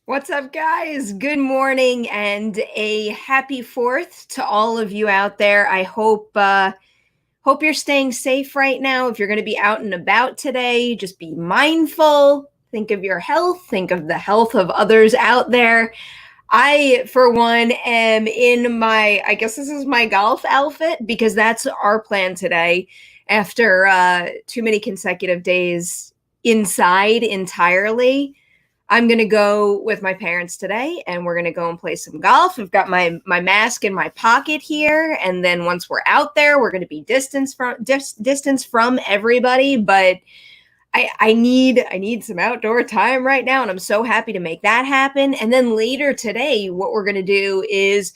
What's up, guys? Good morning and a happy 4th to all of you out there. I hope you're staying safe right now. If you're going to be out and about today, just be mindful. Think of your health, think of the health of others out there. I, for one, am in I guess this is my golf outfit because that's our plan today after too many consecutive days inside entirely. I'm going to go with my parents today and we're going to go and play some golf. I've got my mask in my pocket here, and then once we're out there, we're going to be distance from everybody, but I need some outdoor time right now, and I'm so happy to make that happen. And then later today, what we're going to do is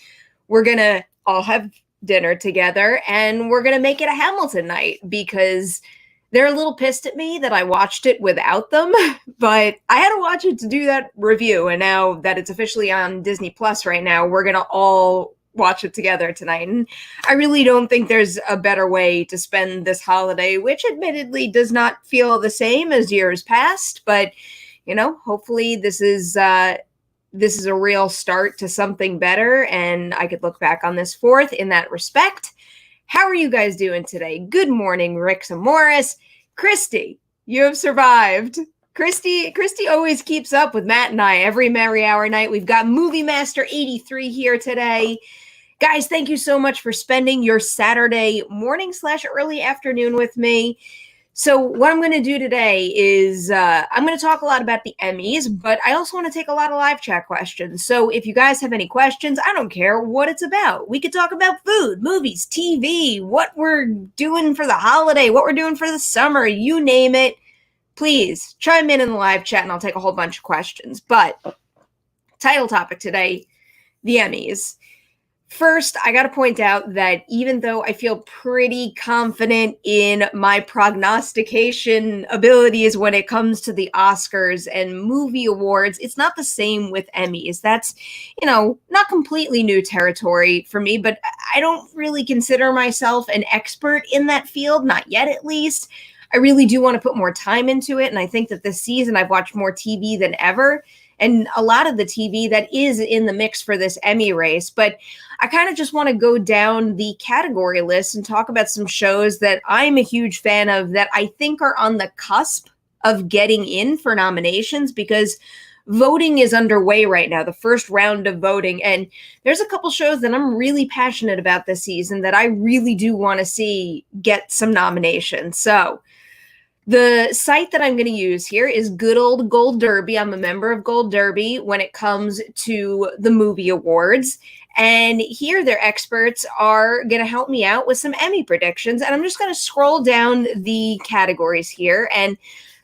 we're going to all have dinner together and we're going to make it a Hamilton night because they're a little pissed at me that I watched it without them, but I had to watch it to do that review. And now that it's officially on Disney Plus right now, we're going to all watch it together tonight. And I really don't think there's a better way to spend this holiday, which admittedly does not feel the same as years past, but hopefully this is a real start to something better, and I could look back on this 4th in that respect. How are you guys doing today? Good morning, Rick and Morris. Christy, you have survived. Christy always keeps up with Matt and I every Merry Hour night. We've got Movie Master 83 here today. Guys, thank you so much for spending your Saturday morning/early afternoon with me. So what I'm going to do today is I'm going to talk a lot about the Emmys, but I also want to take a lot of live chat questions. So if you guys have any questions, I don't care what it's about. We could talk about food, movies, TV, what we're doing for the holiday, what we're doing for the summer, you name it. Please chime in the live chat and I'll take a whole bunch of questions. But title topic today, the Emmys. First, I got to point out that even though I feel pretty confident in my prognostication abilities when it comes to the Oscars and movie awards, it's not the same with Emmys. That's, not completely new territory for me, but I don't really consider myself an expert in that field, not yet at least. I really do want to put more time into it, and I think that this season I've watched more TV than ever, and a lot of the TV that is in the mix for this Emmy race. But I kind of just want to go down the category list and talk about some shows that I'm a huge fan of that I think are on the cusp of getting in for nominations, because voting is underway right now, the first round of voting. And there's a couple shows that I'm really passionate about this season that I really do want to see get some nominations. So the site that I'm going to use here is good old Gold Derby. I'm a member of Gold Derby when it comes to the movie awards. And here their experts are going to help me out with some Emmy predictions. And I'm just going to scroll down the categories here. And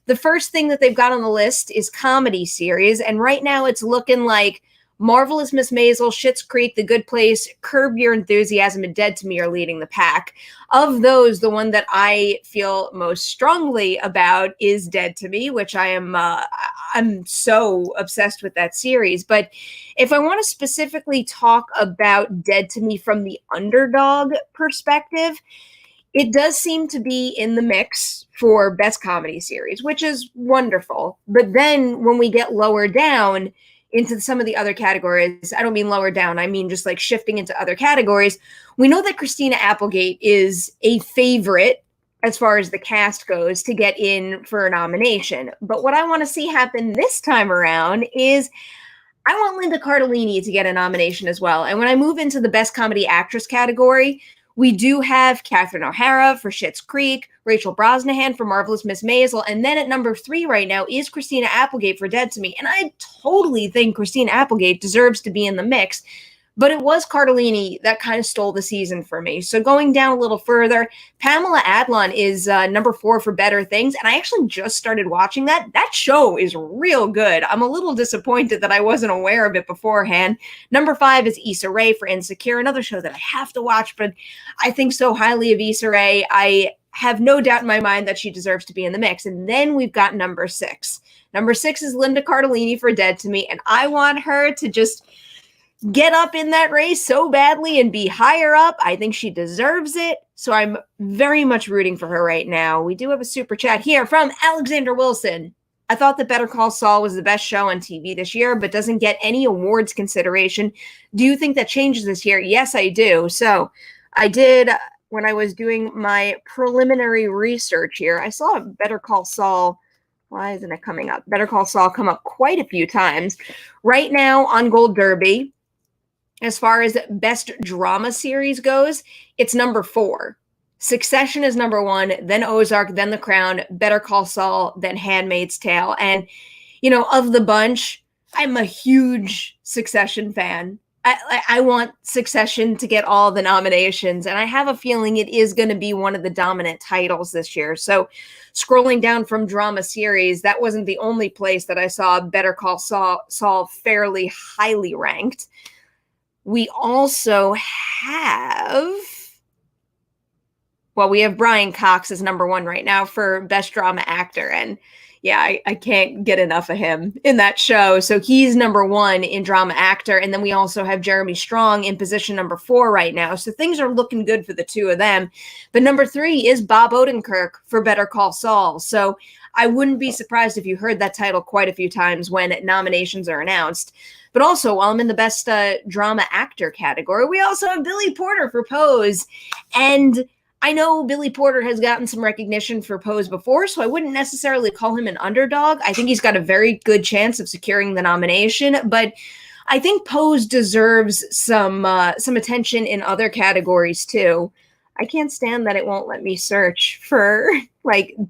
the first thing that they've got on the list is comedy series. And right now it's looking like Marvelous Miss Maisel, Schitt's Creek, The Good Place, Curb Your Enthusiasm, and Dead to Me are leading the pack. Of those, the one that I feel most strongly about is Dead to Me, which I'm so obsessed with that series. But if I want to specifically talk about Dead to Me from the underdog perspective, it does seem to be in the mix for best comedy series, which is wonderful. But then when we get lower down into some of the other categories, I don't mean lower down, I mean just like shifting into other categories, we know that Christina Applegate is a favorite as far as the cast goes to get in for a nomination. But what I want to see happen this time around is I want Linda Cardellini to get a nomination as well. And when I move into the best comedy actress category, we do have Catherine O'Hara for Schitt's Creek, Rachel Brosnahan for Marvelous Miss Maisel, and then at number 3 right now is Christina Applegate for Dead to Me. And I totally think Christina Applegate deserves to be in the mix, but it was Cardellini that kind of stole the season for me. So going down a little further, Pamela Adlon is number 4 for Better Things, and I actually just started watching that. That show is real good. I'm a little disappointed that I wasn't aware of it beforehand. Number 5 is Issa Rae for Insecure, another show that I have to watch, but I think so highly of Issa Rae. I have no doubt in my mind that she deserves to be in the mix. And then we've got number 6. Number 6 is Linda Cardellini for Dead to Me, and I want her to just get up in that race so badly and be higher up. I think she deserves it. So I'm very much rooting for her right now. We do have a super chat here from Alexander Wilson. I thought that Better Call Saul was the best show on TV this year, but doesn't get any awards consideration. Do you think that changes this year? Yes, I do. So I did, when I was doing my preliminary research here, I saw Better Call Saul. Why isn't it coming up? Better Call Saul come up quite a few times. Right now on Gold Derby, as far as best drama series goes, it's number 4. Succession is number 1, then Ozark, then The Crown, Better Call Saul, then Handmaid's Tale. And, of the bunch, I'm a huge Succession fan. I want Succession to get all the nominations, and I have a feeling it is going to be one of the dominant titles this year. So scrolling down from drama series, that wasn't the only place that I saw Better Call Saul fairly highly ranked. We also have, we have Brian Cox as number 1 right now for Best Drama Actor. And yeah, I can't get enough of him in that show. So he's number 1 in Drama Actor. And then we also have Jeremy Strong in position number 4 right now. So things are looking good for the two of them. But number 3 is Bob Odenkirk for Better Call Saul. So I wouldn't be surprised if you heard that title quite a few times when nominations are announced. But also, while I'm in the Best Drama Actor category, we also have Billy Porter for Pose. And I know Billy Porter has gotten some recognition for Pose before, so I wouldn't necessarily call him an underdog. I think he's got a very good chance of securing the nomination, but I think Pose deserves some attention in other categories too. I can't stand that it won't let me search for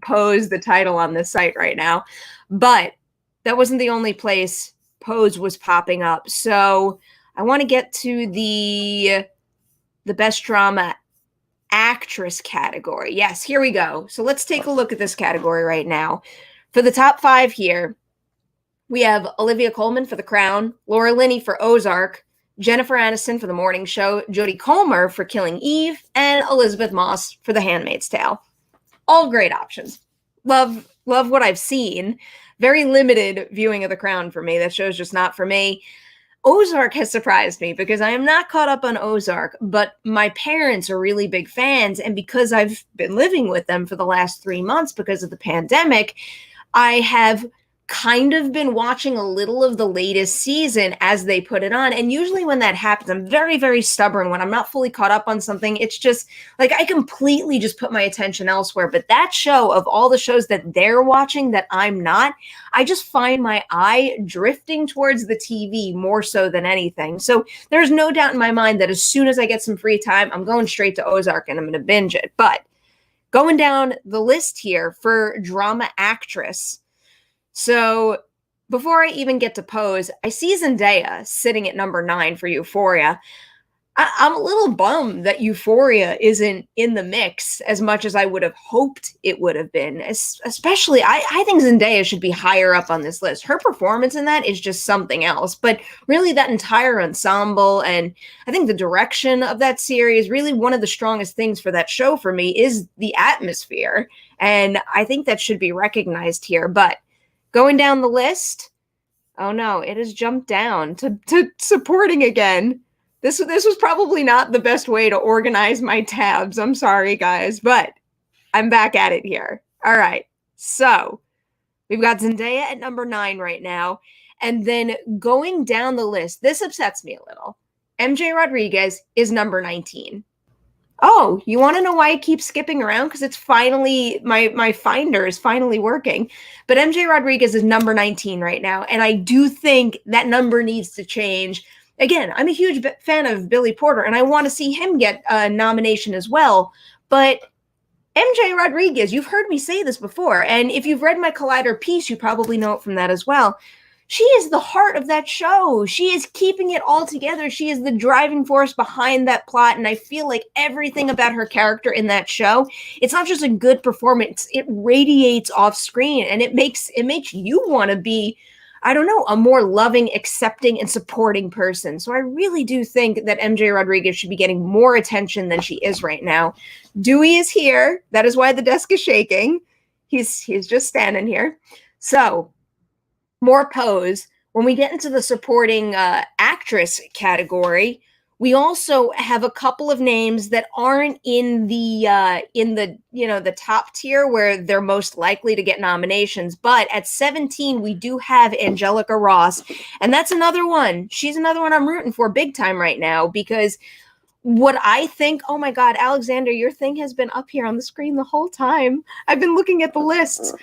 Pose, the title on this site right now, but that wasn't the only place Pose was popping up. So I want to get to the Best Drama Actress category. Yes, here we go. So let's take a look at this category right now. For the top 5 here, we have Olivia Colman for The Crown, Laura Linney for Ozark, Jennifer Aniston for The Morning Show, Jodie Comer for Killing Eve, and Elizabeth Moss for The Handmaid's Tale. All great options. Love what I've seen. Very limited viewing of The Crown for me. That show's just not for me. Ozark has surprised me because I am not caught up on Ozark, but my parents are really big fans. And because I've been living with them for the last 3 months because of the pandemic, I have kind of been watching a little of the latest season as they put it on. And usually when that happens, I'm very, very stubborn. When I'm not fully caught up on something, it's just I completely just put my attention elsewhere. But that show, of all the shows that they're watching that I'm not, I just find my eye drifting towards the TV more so than anything. So there's no doubt in my mind that as soon as I get some free time, I'm going straight to Ozark and I'm going to binge it. But going down the list here for drama actress, so before I even get to Pose, I see Zendaya sitting at number 9 for Euphoria. I'm a little bummed that Euphoria isn't in the mix as much as I would have hoped it would have been. Especially, I think Zendaya should be higher up on this list. Her performance in that is just something else. But really, that entire ensemble and I think the direction of that series, really one of the strongest things for that show for me is the atmosphere. And I think that should be recognized here. But going down the list, oh no, it has jumped down to supporting again. This was probably not the best way to organize my tabs. I'm sorry, guys, but I'm back at it here. All right, so we've got Zendaya at number 9 right now. And then going down the list, this upsets me a little. MJ Rodriguez is number 19. Oh, you want to know why I keep skipping around? Because it's finally, my finder is finally working. But MJ Rodriguez is number 19 right now. And I do think that number needs to change. Again, I'm a huge fan of Billy Porter, and I want to see him get a nomination as well. But MJ Rodriguez, you've heard me say this before. And if you've read my Collider piece, you probably know it from that as well. She is the heart of that show. She is keeping it all together. She is the driving force behind that plot. And I feel like everything about her character in that show, it's not just a good performance. It radiates off screen and it makes you want to be, I don't know, a more loving, accepting, and supporting person. So I really do think that MJ Rodriguez should be getting more attention than she is right now. Dewey is here. That is why the desk is shaking. He's just standing here. So more Pose. When we get into the supporting actress category, We also have a couple of names that aren't in the the top tier where they're most likely to get nominations. But at 17, we do have Angelica Ross, and that's another one. She's another one I'm rooting for big time right now because what I think, oh my God, Alexander, your thing has been up here on the screen the whole time. I've been looking at the lists.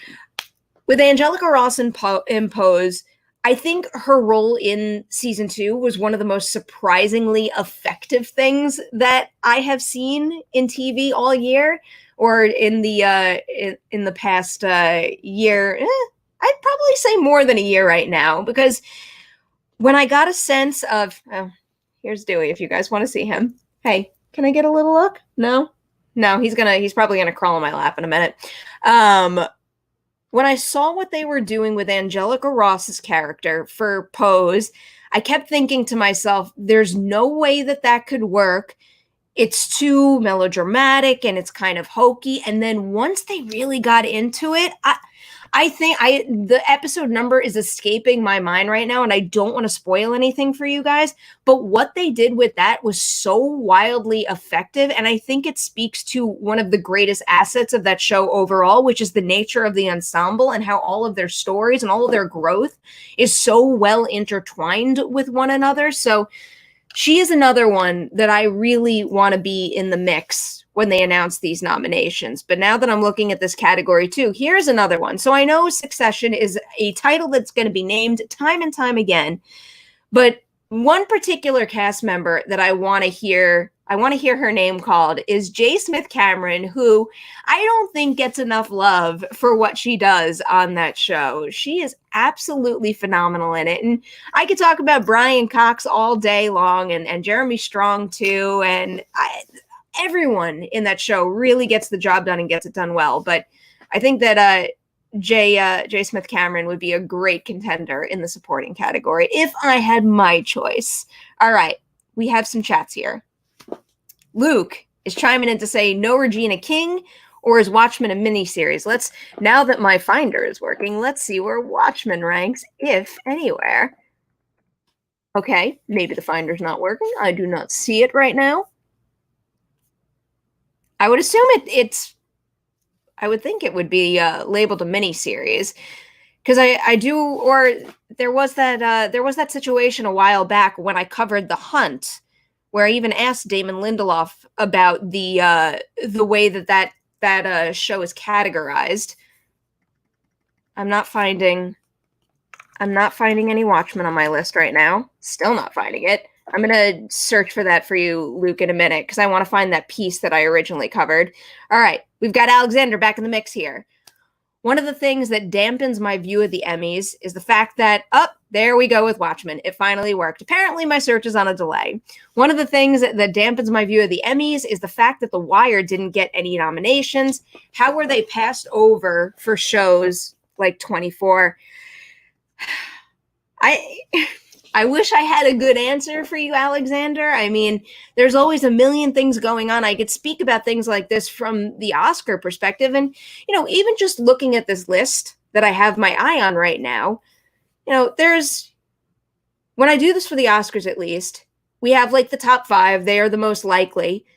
With Angelica Ross in Pose, I think her role in season 2 was one of the most surprisingly effective things that I have seen in TV all year, or in the past year. I'd probably say more than a year right now, because when I got a sense of, oh, here's Dewey if you guys want to see him. Hey, can I get a little look? No, he's probably gonna crawl in my lap in a minute. When I saw what they were doing with Angelica Ross's character for Pose, I kept thinking to myself, there's no way that could work. It's too melodramatic and it's kind of hokey. And then once they really got into it, I think the episode number is escaping my mind right now, and I don't want to spoil anything for you guys, but what they did with that was so wildly effective, and I think it speaks to one of the greatest assets of that show overall, which is the nature of the ensemble and how all of their stories and all of their growth is so well intertwined with one another. So she is another one that I really want to be in the mix when they announce these nominations. But now that I'm looking at this category too, here's another one. So I know Succession is a title that's going to be named time and time again, but one particular cast member that I want to hear her name called is J. Smith Cameron, who I don't think gets enough love for what she does on that show. She is absolutely phenomenal in it. And I could talk about Brian Cox all day long, and Jeremy Strong too. And everyone in that show really gets the job done and gets it done well. But I think that J. Smith Cameron would be a great contender in the supporting category if I had my choice. All right, we have some chats here. Luke is chiming in to say no Regina King, or is Watchmen a miniseries? Now that my finder is working, let's see where Watchmen ranks, if anywhere. Okay, maybe the finder's not working. I do not see it right now. I would assume I would think it would be labeled a miniseries, because there was that situation a while back when I covered The Hunt, where I even asked Damon Lindelof about the way that show is categorized. I'm not finding any Watchmen on my list right now. Still not finding it. I'm going to search for that for you, Luke, in a minute, because I want to find that piece that I originally covered. All right, we've got Alexander back in the mix here. One of the things that dampens my view of the Emmys is the fact that, there we go with Watchmen. It finally worked. Apparently, my search is on a delay. One of the things that dampens my view of the Emmys is the fact that The Wire didn't get any nominations. How were they passed over for shows like 24? I wish I had a good answer for you, Alexander. I mean, there's always a million things going on. I could speak about things like this from the Oscar perspective. And, even just looking at this list that I have my eye on right now, when I do this for the Oscars, at least, we have like the top 5. They are the most likely.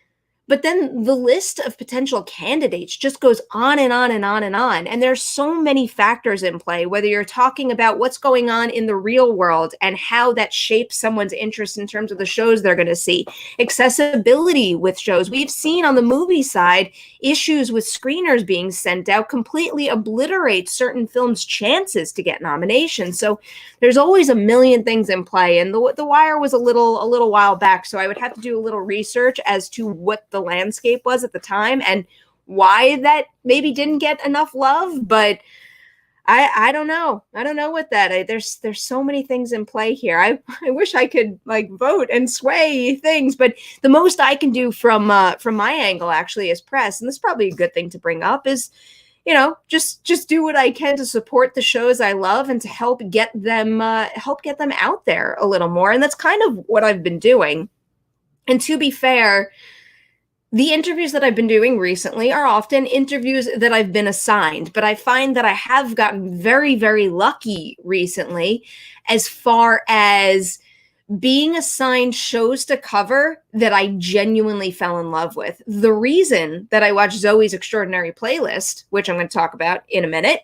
But then the list of potential candidates just goes on and on and on and on. And there's so many factors in play, whether you're talking about what's going on in the real world and how that shapes someone's interest in terms of the shows they're going to see. Accessibility with shows. We've seen on the movie side issues with screeners being sent out completely obliterate certain films' chances to get nominations. So there's always a million things in play. And the Wire was a little while back, so I would have to do a little research as to what the landscape was at the time and why that maybe didn't get enough love. But I don't know. I don't know what that. There's so many things in play here. I wish I could vote and sway things, but the most I can do from my angle actually as press, and this is probably a good thing to bring up, is just do what I can to support the shows I love and to help get them out there a little more. And that's kind of what I've been doing. And to be fair, the interviews that I've been doing recently are often interviews that I've been assigned, but I find that I have gotten very, very lucky recently as far as being assigned shows to cover that I genuinely fell in love with. The reason that I watched Zoey's Extraordinary Playlist, which I'm going to talk about in a minute,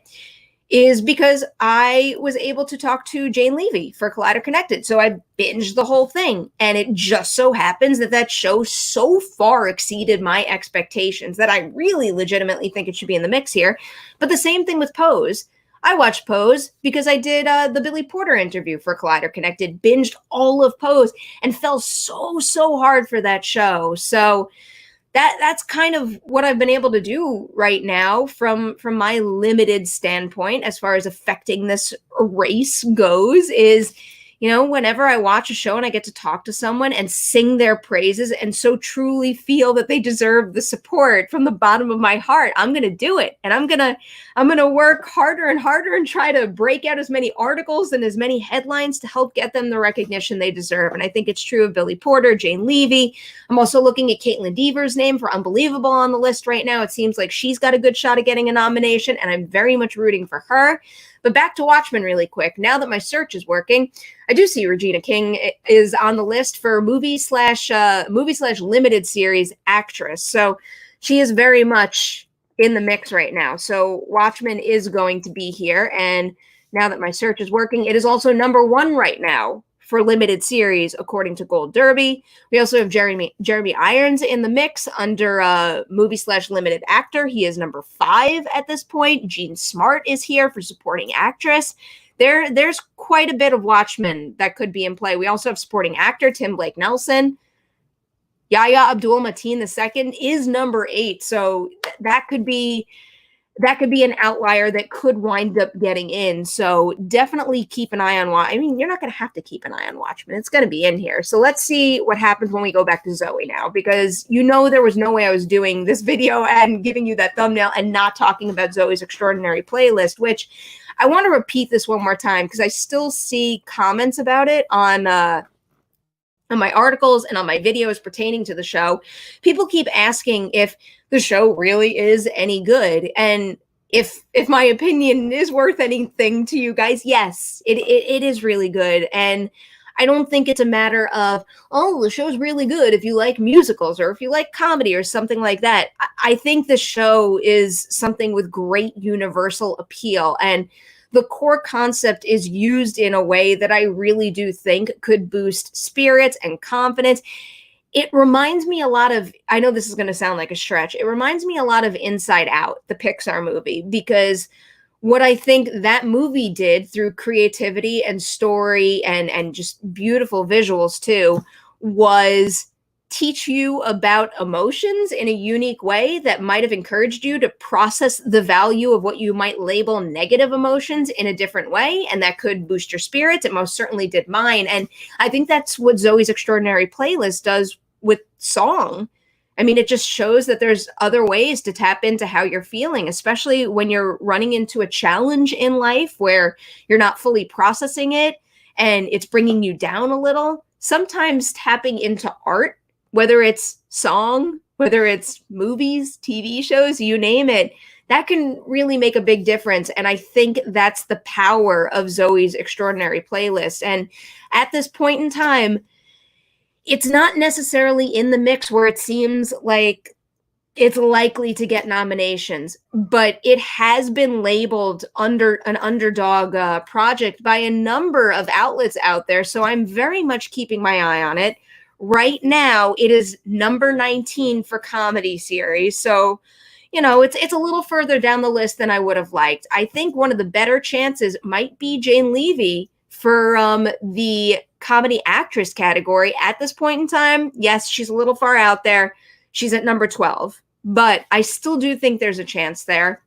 is because I was able to talk to Jane Levy for Collider Connected. So I binged the whole thing. And it just so happens that that show so far exceeded my expectations that I really legitimately think it should be in the mix here. But the same thing with Pose. I watched Pose because I did the Billy Porter interview for Collider Connected, binged all of Pose, and fell so hard for that show. So that's kind of what I've been able to do right now from my limited standpoint as far as affecting this race goes is, you know, whenever I watch a show and I get to talk to someone and sing their praises and so truly feel that they deserve the support from the bottom of my heart, I'm going to do it. And I'm going to work harder and harder and try to break out as many articles and as many headlines to help get them the recognition they deserve. And I think it's true of Billy Porter, Jane Levy. I'm also looking at Caitlin Deaver's name for Unbelievable on the list right now. It seems like she's got a good shot at getting a nomination, and I'm very much rooting for her. But back to Watchmen really quick. Now that my search is working, I do see Regina King is on the list for movie slash limited series actress. So she is very much in the mix right now. So Watchmen is going to be here. And now that my search is working, it is also #1 right now for limited series, according to Gold Derby. We also have Jeremy Irons in the mix under movie slash limited actor. He is #5 at this point. Jean Smart is here for supporting actress. There's quite a bit of Watchmen that could be in play. We also have supporting actor Tim Blake Nelson. Yahya Abdul-Mateen II is #8. So that could be an outlier that could wind up getting in. So definitely keep an eye on I mean, you're not going to have to keep an eye on Watchmen. It's going to be in here. So let's see what happens when we go back to Zoey now, because you know there was no way I was doing this video and giving you that thumbnail and not talking about Zoey's Extraordinary Playlist, which I want to repeat this one more time because I still see comments about it on my articles and on my videos pertaining to the show. People keep asking if the show really is any good. And if my opinion is worth anything to you guys, yes, it is really good. And I don't think it's a matter of, oh, the show's really good if you like musicals or if you like comedy or something like that. I think the show is something with great universal appeal. And the core concept is used in a way that I really do think could boost spirits and confidence. It reminds me a lot of, I know this is going to sound like a stretch, it reminds me a lot of Inside Out, the Pixar movie, because what I think that movie did through creativity and story and just beautiful visuals too, was teach you about emotions in a unique way that might have encouraged you to process the value of what you might label negative emotions in a different way. And that could boost your spirits. It most certainly did mine. And I think that's what Zoey's Extraordinary Playlist does with song. I mean, it just shows that there's other ways to tap into how you're feeling, especially when you're running into a challenge in life where you're not fully processing it and it's bringing you down a little. Sometimes tapping into art, whether it's song, whether it's movies, TV shows, you name it, that can really make a big difference. And I think that's the power of Zoey's Extraordinary Playlist. And at this point in time, it's not necessarily in the mix where it seems like it's likely to get nominations, but it has been labeled under an underdog project by a number of outlets out there. So I'm very much keeping my eye on it. Right now, it is #19 for comedy series. So, you know, it's a little further down the list than I would have liked. I think one of the better chances might be Jane Levy for the comedy actress category at this point in time. Yes, she's a little far out there. She's at #12, but I still do think there's a chance there.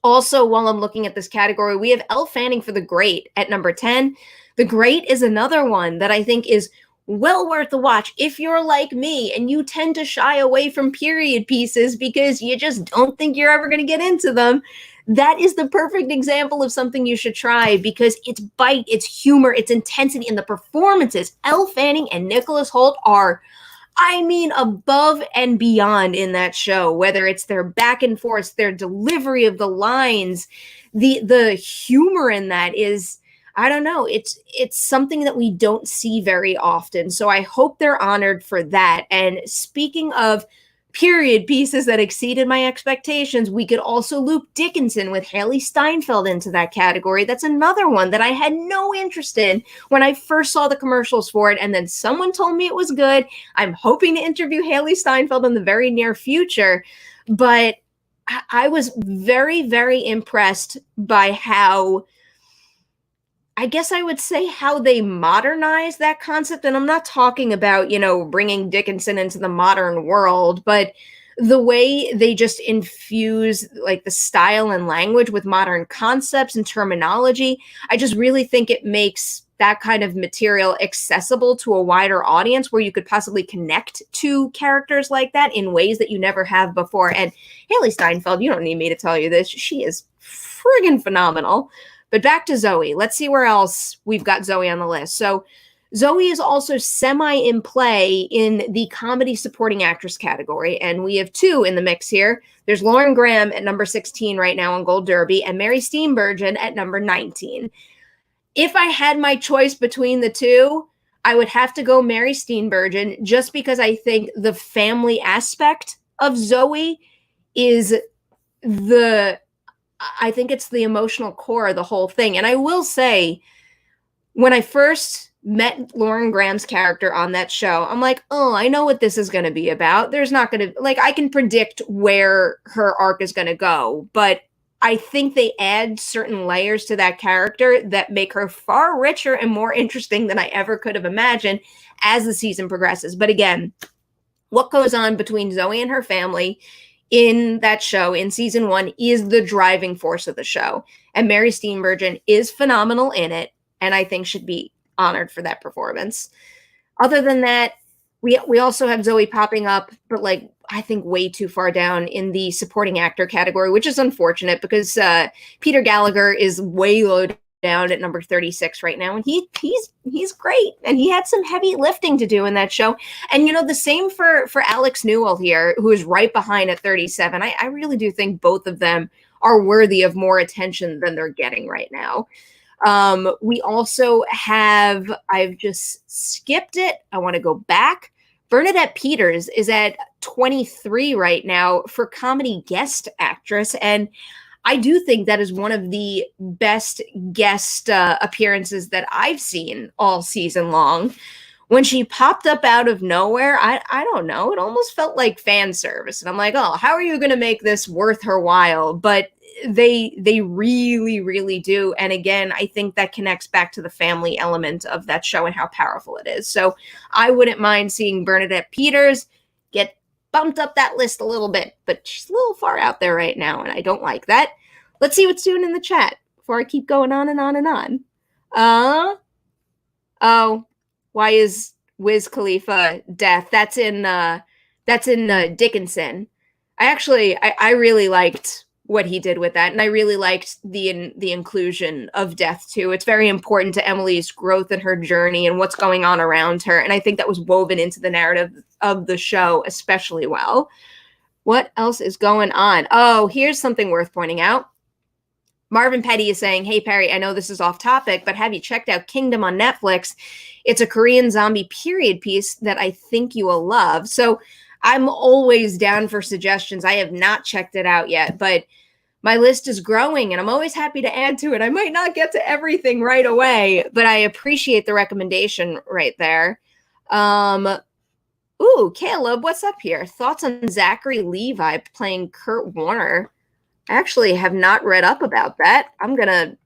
Also, while I'm looking at this category, we have Elle Fanning for The Great at #10. The Great is another one that I think is well worth a watch if you're like me and you tend to shy away from period pieces because you just don't think you're ever going to get into them. That is the perfect example of something you should try because its bite, its humor, its intensity, and the performances. Elle Fanning and Nicholas Hoult are, I mean, above and beyond in that show, whether it's their back and forth, their delivery of the lines, the humor in that is, I don't know. It's something that we don't see very often. So I hope they're honored for that. And speaking of period pieces that exceeded my expectations, we could also loop Dickinson with Haley Steinfeld into that category. That's another one that I had no interest in when I first saw the commercials for it, and then someone told me it was good. I'm hoping to interview Haley Steinfeld in the very near future, but I was very, very impressed by how, I guess I would say, how they modernize that concept. And I'm not talking about, bringing Dickinson into the modern world, but the way they just infuse like the style and language with modern concepts and terminology. I just really think it makes that kind of material accessible to a wider audience, where you could possibly connect to characters like that in ways that you never have before. And Haley Steinfeld, you don't need me to tell you this, she is friggin' phenomenal. But back to Zoey. Let's see where else we've got Zoey on the list. So Zoey is also semi in play in the comedy supporting actress category, and we have two in the mix here. There's Lauren Graham at number 16 right now on Gold Derby, and Mary Steenburgen at number 19. If I had my choice between the two, I would have to go Mary Steenburgen, just because I think the family aspect of Zoey is I think it's the emotional core of the whole thing. And I will say, when I first met Lauren Graham's character on that show, I'm like, oh, I know what this is going to be about. There's not going to, I can predict where her arc is going to go, but I think they add certain layers to that character that make her far richer and more interesting than I ever could have imagined as the season progresses. But again, what goes on between Zoey and her family in that show in season 1 is the driving force of the show. And Mary Steenburgen is phenomenal in it, and I think should be honored for that performance. Other than that, we also have Zoey popping up, but I think way too far down in the supporting actor category, which is unfortunate because Peter Gallagher is way low down at number 36 right now, and he's great, and he had some heavy lifting to do in that show. And the same for Alex Newell here, who is right behind at 37. I really do think both of them are worthy of more attention than they're getting right now. We also have, I've just skipped it, I want to go back. Bernadette Peters is at 23 right now for comedy guest actress, and I do think that is one of the best guest appearances that I've seen all season long. When she popped up out of nowhere, I don't know, it almost felt like fan service. And I'm like, oh, how are you going to make this worth her while? But they really, really do. And again, I think that connects back to the family element of that show and how powerful it is. So I wouldn't mind seeing Bernadette Peters get bumped up that list a little bit, but she's a little far out there right now, and I don't like that. Let's see what's doing in the chat before I keep going on and on and on. Oh, why is Wiz Khalifa deaf? That's in Dickinson. I really liked what he did with that, and I really liked the inclusion of death too. It's very important to Emily's growth and her journey and what's going on around her, and I think that was woven into the narrative of the show especially well. What else is going on? Oh, here's something worth pointing out. Marvin Petty is saying, hey, Perry, I know this is off topic, but have you checked out Kingdom on Netflix? It's a Korean zombie period piece that I think you will love. So I'm always down for suggestions. I have not checked it out yet, but my list is growing, and I'm always happy to add to it. I might not get to everything right away, but I appreciate the recommendation right there. Ooh, Caleb, what's up here? Thoughts on Zachary Levi playing Kurt Warner? I actually have not read up about that. I'm going to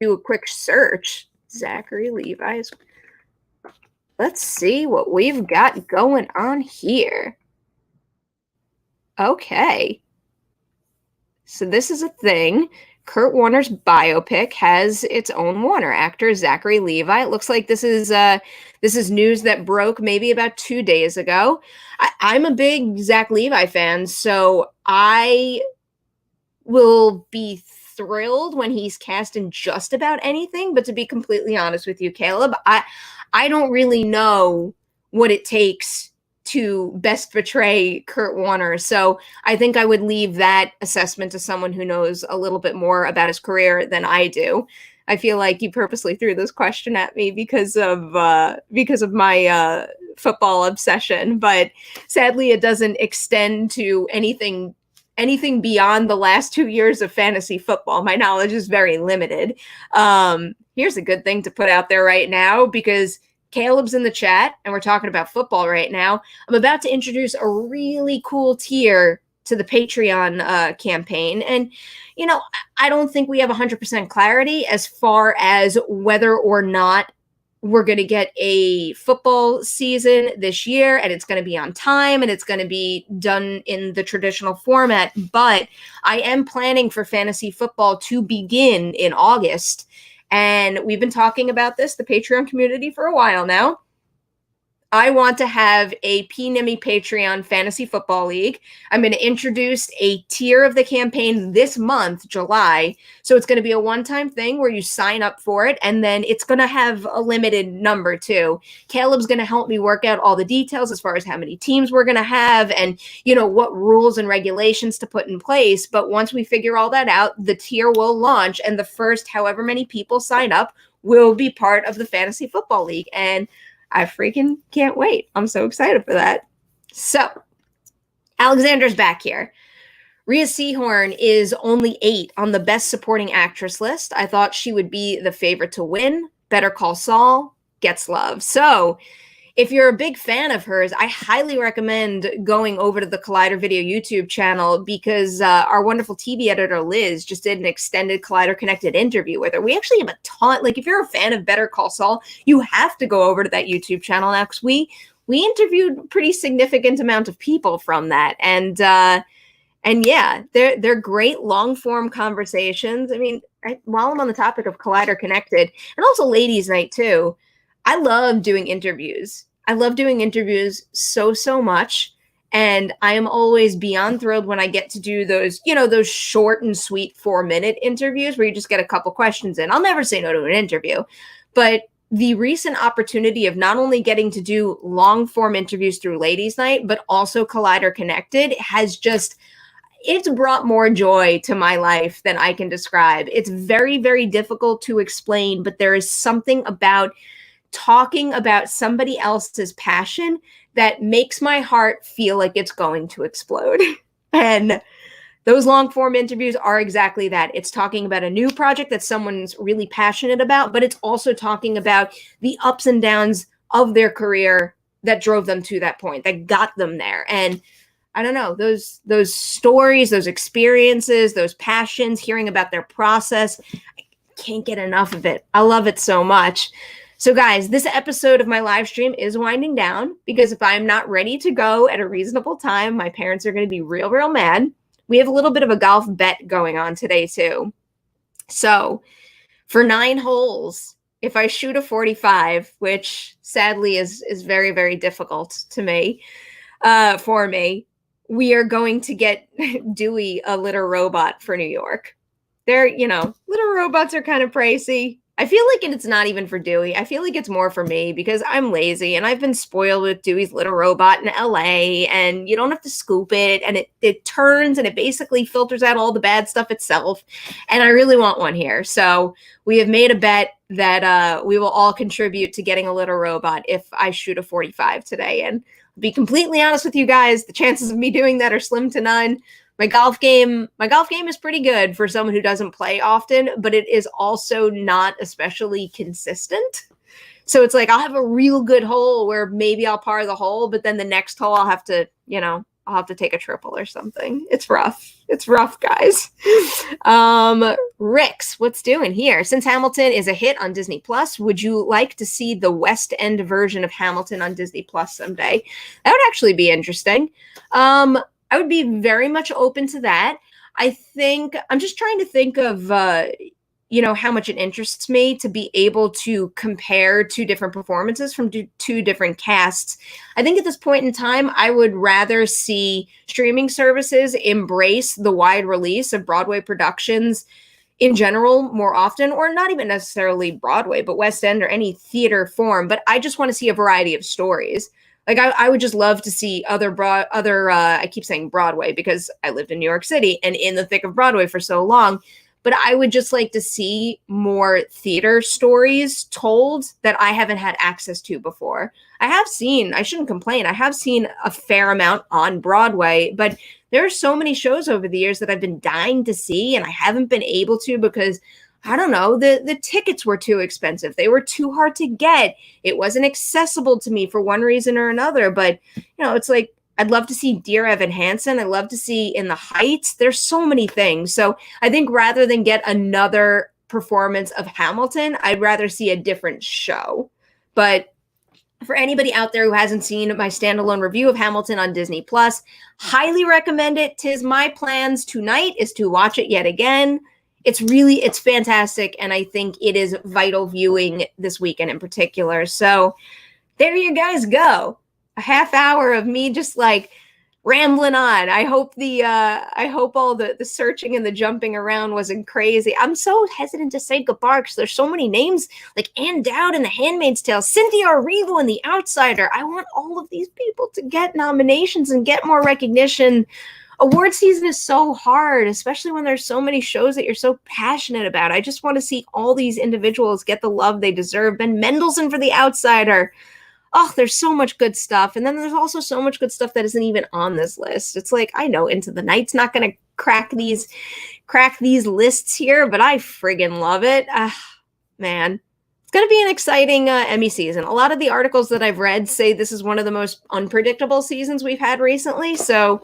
do a quick search. Zachary Levi. Let's see what we've got going on here. Okay. So this is a thing. Kurt Warner's biopic has its own Warner actor, Zachary Levi. It looks like this is news that broke maybe about 2 days ago. I'm a big Zach Levi fan, so I will be thrilled when he's cast in just about anything. But to be completely honest with you, Caleb, I don't really know what it takes to best portray Kurt Warner. So I think I would leave that assessment to someone who knows a little bit more about his career than I do. I feel like you purposely threw this question at me because of my football obsession, but sadly it doesn't extend to anything beyond the last 2 years of fantasy football. My knowledge is very limited. Here's a good thing to put out there right now, because Caleb's in the chat and we're talking about football right now. I'm about to introduce a really cool tier to the Patreon campaign. And, you know, I don't think we have 100% clarity as far as whether or not we're going to get a football season this year, and it's going to be on time, and it's going to be done in the traditional format. But I am planning for fantasy football to begin in August. And we've been talking about this, the Patreon community, for a while now. I want to have a PNEMI Patreon Fantasy Football League. I'm going to introduce a tier of the campaign this month, July. So it's going to be a one-time thing where you sign up for it, and then it's going to have a limited number too. Caleb's going to help me work out all the details as far as how many teams we're going to have and, you know, what rules and regulations to put in place. But once we figure all that out, the tier will launch, and the first however many people sign up will be part of the Fantasy Football League. And I freaking can't wait. I'm so excited for that. So, Alexander's back here. Rhea Seehorn is only 8 on the Best Supporting Actress list. I thought she would be the favorite to win. Better Call Saul gets love. So, if you're a big fan of hers, I highly recommend going over to the Collider Video YouTube channel, because our wonderful TV editor, Liz, just did an extended Collider Connected interview with her. We actually have a ton. Like, if you're a fan of Better Call Saul, you have to go over to that YouTube channel now, because we interviewed a pretty significant amount of people from that. And yeah, they're great long-form conversations. I mean, while I'm on the topic of Collider Connected, and also Ladies Night too, I love doing interviews. I love doing interviews so much. And I am always beyond thrilled when I get to do those, you know, those short and sweet 4-minute interviews where you just get a couple questions in. I'll never say no to an interview. But the recent opportunity of not only getting to do long form interviews through Ladies Night, but also Collider Connected has just, it's brought more joy to my life than I can describe. It's very, very difficult to explain, but there is something about talking about somebody else's passion that makes my heart feel like it's going to explode. And those long form interviews are exactly that. It's talking about a new project that someone's really passionate about, but it's also talking about the ups and downs of their career that drove them to that point, that got them there. And I don't know, those stories, those experiences, those passions, hearing about their process, I can't get enough of it. I love it so much. So guys, this episode of my live stream is winding down, because if I'm not ready to go at a reasonable time, my parents are going to be real mad. We have a little bit of a golf bet going on today too. So for 9 holes, if I shoot a 45, which sadly is very, very difficult to me, for me, we are going to get Dewey a litter robot for New York. They're, you know, litter robots are kind of pricey. I feel like it's not even for Dewey. I feel like it's more for me, because I'm lazy and I've been spoiled with Dewey's little robot in LA, and you don't have to scoop it, and it turns and it basically filters out all the bad stuff itself. And I really want one here. So we have made a bet that we will all contribute to getting a little robot if I shoot a 45 today. And I'll be completely honest with you guys, the chances of me doing that are slim to none. My golf game is pretty good for someone who doesn't play often, but it is also not especially consistent. So it's like I'll have a real good hole where maybe I'll par the hole, but then the next hole I'll have to, you know, I'll have to take a triple or something. It's rough. It's rough, guys. Rix, what's doing here? Since Hamilton is a hit on Disney Plus, would you like to see the West End version of Hamilton on Disney Plus someday? That would actually be interesting. I would be very much open to that. I think I'm just trying to think of, you know, how much it interests me to be able to compare 2 different performances from 2 different casts. I think at this point in time, I would rather see streaming services embrace the wide release of Broadway productions in general more often, or not even necessarily Broadway, but West End or any theater form. But I just want to see a variety of stories. Like I would just love to see other I keep saying Broadway because I lived in New York City and in the thick of Broadway for so long. but I would just like to see more theater stories told that I haven't had access to before. I shouldn't complain, I have seen a fair amount on Broadway, but there are so many shows over the years that I've been dying to see and I haven't been able to because I don't know, the tickets were too expensive. They were too hard to get. It wasn't accessible to me for one reason or another. But, it's like, I'd love to see Dear Evan Hansen. I'd love to see In the Heights. There's so many things. So I think rather than get another performance of Hamilton, I'd rather see a different show. But for anybody out there who hasn't seen my standalone review of Hamilton on Disney Plus, highly recommend it. 'Tis my plans tonight is to watch it yet again. It's fantastic. And I think it is vital viewing this weekend in particular. So there you guys go. A half hour of me just like rambling on. I hope all the searching and the jumping around wasn't crazy. I'm so hesitant to say goodbye because there's so many names like Ann Dowd in The Handmaid's Tale, Cynthia Erivo in The Outsider. I want all of these people to get nominations and get more recognition. Award season is so hard, especially when there's so many shows that you're so passionate about. I just want to see all these individuals get the love they deserve. Ben Mendelsohn for The Outsider. Oh, there's so much good stuff. And then there's also so much good stuff that isn't even on this list. It's like, I know Into the Night's not going to crack these lists here, but I friggin' love it. Man. It's going to be an exciting Emmy season. A lot of the articles that I've read say this is one of the most unpredictable seasons we've had recently. So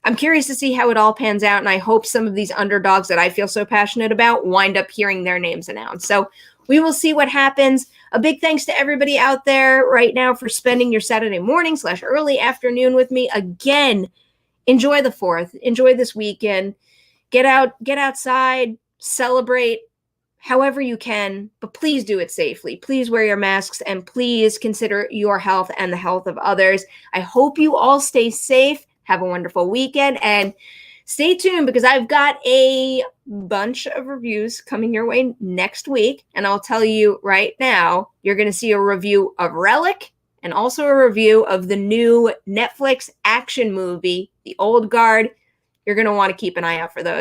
I'm curious to see how it all pans out, and I hope some of these underdogs that I feel so passionate about wind up hearing their names announced. So we will see what happens. A big thanks to everybody out there right now for spending your Saturday morning / early afternoon with me. Again, enjoy the 4th. Enjoy this weekend. Get outside, celebrate however you can, but please do it safely. Please wear your masks, and please consider your health and the health of others. I hope you all stay safe. Have a wonderful weekend and stay tuned because I've got a bunch of reviews coming your way next week. And I'll tell you right now, you're going to see a review of Relic and also a review of the new Netflix action movie, The Old Guard. You're going to want to keep an eye out for those.